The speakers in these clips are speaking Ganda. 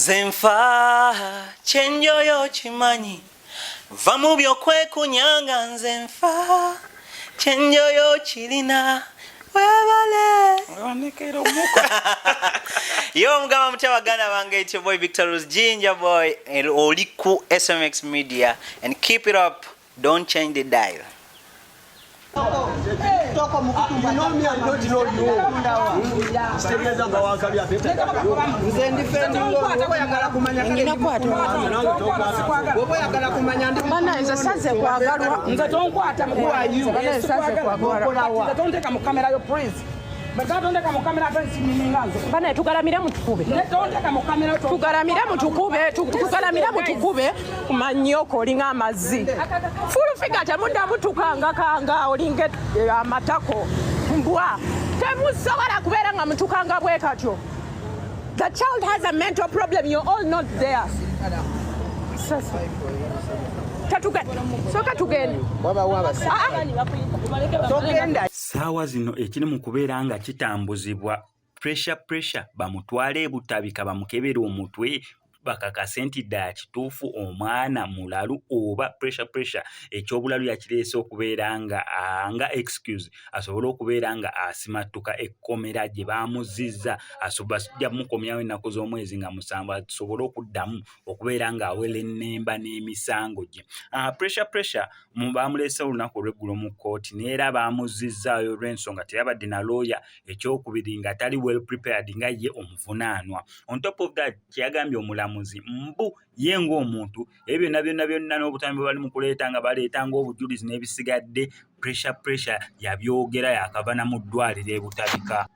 Nzenfa chenjo yo chimanyi vamubyo kwe kunyanga nzenfa chenjo yo chilina webale wanekero muko yo mgama mtabagana bange, it's your boy Victor's Ginger Boy Oliku SMX Media, and keep it up, don't change the dial. Batondeka mu kamera atansiminganzo bana tugalamira mutukube netondeka mu kamera tugalamira mutukube tugalamira mutukube kumanyoko olinga amazzi fulu figure temunda mutukanga kanga olinge amatako mbwa temusobola kubeera nga mutukanga bwe katyo. The child has a mental problem, you're all not there. Soka tugende sawa zino ekiri mu kubeera nga kitambuzibwa pressure bamutwale EBUTABIKA bamukebera omutwe bakakase nti ddala kituufu omwana mulalu oba pressure ekyobulalu yakireese okubeera nga excuse asobola okubeera nga asimatuka ekkomera gye baamuzizza asobasujja mukomyawo ennaku z'omwezi nga musanvu asobola okuddamu okubeera nga awera ennemba n'emisango gye. Pressure baamuleese olunaku olw'eggulo mu kkooti neera baamuzizzaayo olw'ensonga teyabadde na lawyer, ekyokubiri nga tali well prepared nga ye omuvunaanwa. On top of that kyeyagambye omulamuzi mbu ye ng'omuntu ebyo byonna n'obutambi bali mu kuleeta nga baleetanga obujulizi n'ebisigadde pressure yabyogera yakava mu ddwaliro EBUTABIKA.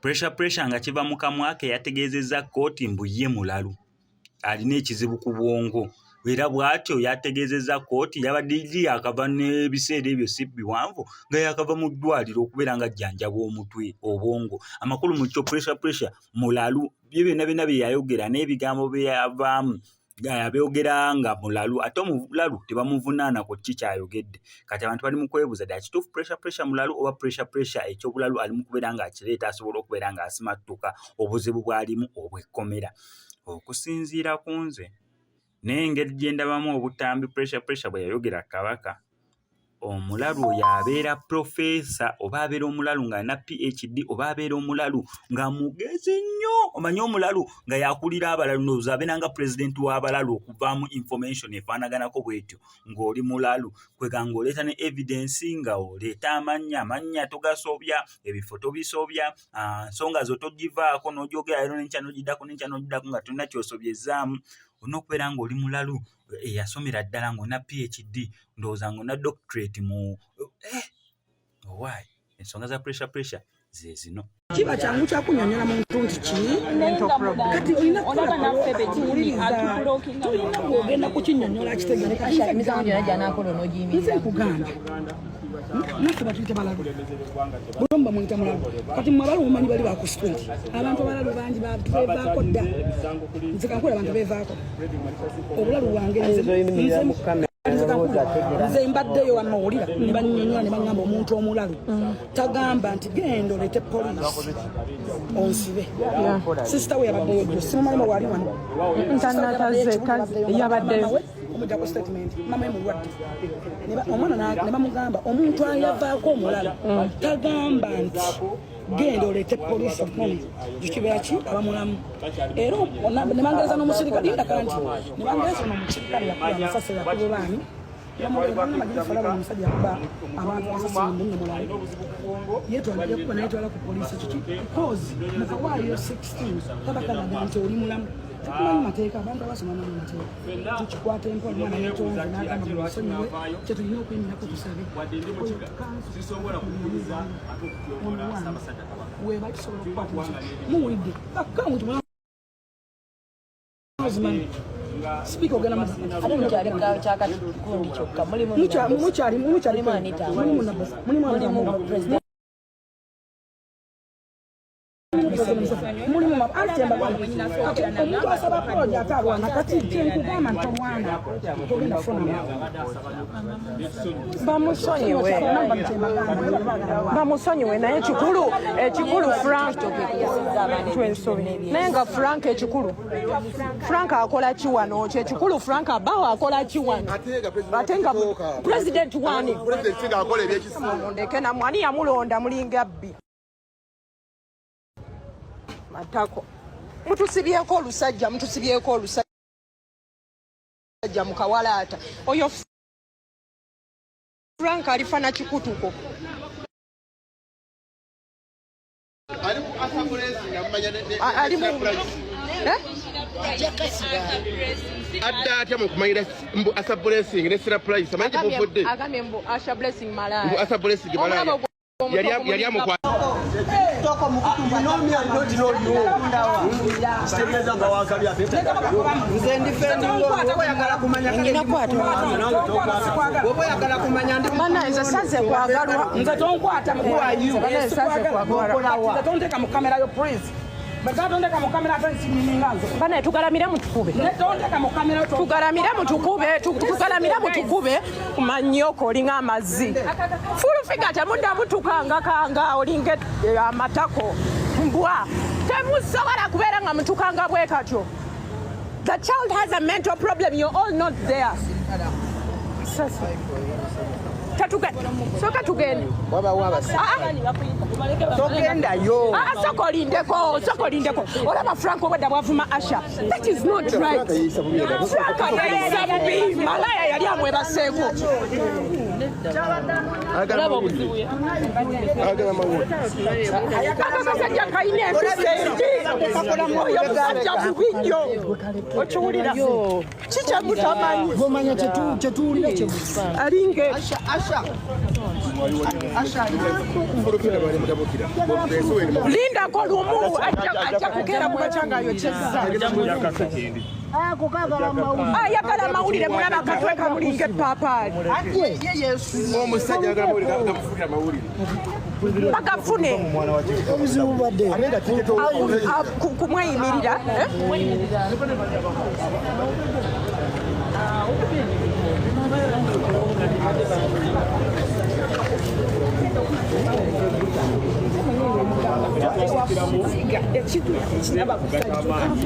Pressure nga kiva mu kamwa ke yategeezezza kkooti mbu ye mulalu alina ekizibu ku bwongo, era bw'atyo yategeezezza kkooti yabadde yakava n'ebiseera ebyo si biwanvu nga yakava mu ddwaliro okubeera nga ajjanjaba omutwe obwongo. Amakulu mu kyo pressure mulalu bye byonna bye yayogera n'ebigambo bye yavaamu yabyogera nga mulalu ate omulalu tebamuvunaana ku kiki kyayogedde. Kati abantu bali mu kwebuuza ddala kituufu pressure mulalu oba pressure ekyobulalu ali mu kubeera nga akireeta asobola okubeera nga asimattuka obuzibu bw'alimu obw'ekkomera. Okusinziira ku nze n'engeri gye ndabamu obutambi pressure bwe yayogera Kabaka, omulalu oyo abeera profesa oba abeera omulalu nga na PhD oba abeera omulalu nga mugezi nnyo. Omanyi omulalu nga yakulira abalalu ndowooza abeera nga president w'abalalu okuvaamu information efaanaganako bwetyo ng'oli mulalu kweganga oleeta ne evidence nga oleeta amannya togasobya, ebifo tobisobya, nsonga zo togivaako n'ogyogera leero n'enkya n'ogiddako nga tolina kyosobyezaamu. Olina okubeera ng'oli mulalu eyasomera ddala ng'ona PhD ndowooza ng'ona doctorate mu why ensonga za pressure ze zino. kiba kyangu kyakunyonyola muntu nti ki kati olina kulaba naffe bekiwuliriza tulina kwogenda kukinyonyola kitegereka emisango gyonna gyanakola onogiyimiriza kugamba naffe batuyita balalu bulomba mwita mulalu kati mwabalu mumanyi bali baku street abantu abalalu bangi bevaako dda nze kankola abantu bevaako obulalu bwange nze mbaddeyo wamawulira ne bannyonnyola ne baŋŋamba omuntu omulalu tagamba nti genda oleete poliisi onsibe. Sisita we yabaddeyo gyo simumanyi wali wano yabaddeyo omujjako statement mama mulwadde omwana ne bamugamba omuntu ayavaako omulalu tagamba nti genda oleete poliisi kibeera ki abamulamu. Era ne bangereza n'omusirikale ndaka nti ne bangereza n'omusirikale yakuba amasasi yakuba baani omusajja yakuba abantu amasasi munne mulalu yetwalire kuba nayetwala ku poliisi kiki cause mukawaayo 16 tabakalaga nti oli mulamu. Tukumanyi mateeka abantu abasoma mu mateeka tukikwata empola mwana yetonze n'agamba mu nsonyiwe kye tulina okwemirako tusabe weba kisobola okukwata muwulidde akawunti Speak ogana ate mukyali kyakati kundi kyokka mulimu omuntu asaba project abwana kati kyenkugamba nti omwana togenda kufuna bamusonyiwe naye ekikulu Frank naye nga Frank ekikulu Frank akola ki wano ekikulu Frank abawo akola ki wano ate nga president wani ndeke na mwani yamulonda mulinga bbi matako mutusibyeko olusajja mukawalaata oyo Frank alifana kikutuko adda atya mu kumanyira mbu asa blessing ne sira price amanyi buvudde agamye mbu asha blessing malaya mbu asa blessing malaya yali amukwa toko mukutumba nomi andoti no yo siteza nga wakali apeta nze ndifendi ngo yagala kumanya ngina kwata wobo yagala kumanya ndi bana nze sanze kwagalwa nze tonkwata mkuwa yu bana sanze kwagalwa nze tonteka mu kamera yo prince Bagatondeka mu kamera atansi mininganzo. Bana tugalamira mutukube. Netondeka mu kamera tugalamira mutukube kumanyoko olinga amazzi. Fulu figata munda mutukanga kanga olinge amatako. Mbwa. Temusobola kubeera nga mutukanga bwe katyo. The child has a mental problem, you're all not there. Sasa. Soka tugende. Waba. Togenda yo. Sokolindeko. Olaba Franco wada bwavuma Asha. That is not right. Franco yayisabubi. Malaya yali amwebaseeko. Agala mawuli. Akasajja kayine efisendi. Oyo musajja bubinyo. Okiwulira. Kicha mutamanyi. Gomanya chetuulira chemufa. Alinge. Asha. Linda ko lumu ajja kugera mu bachanga yo cheza. Ayagala mawulire mulaba katweka mulinge papaali. omusajja agala mawulire agafukira mawulire bagafune obuzibu badde kumweyimirira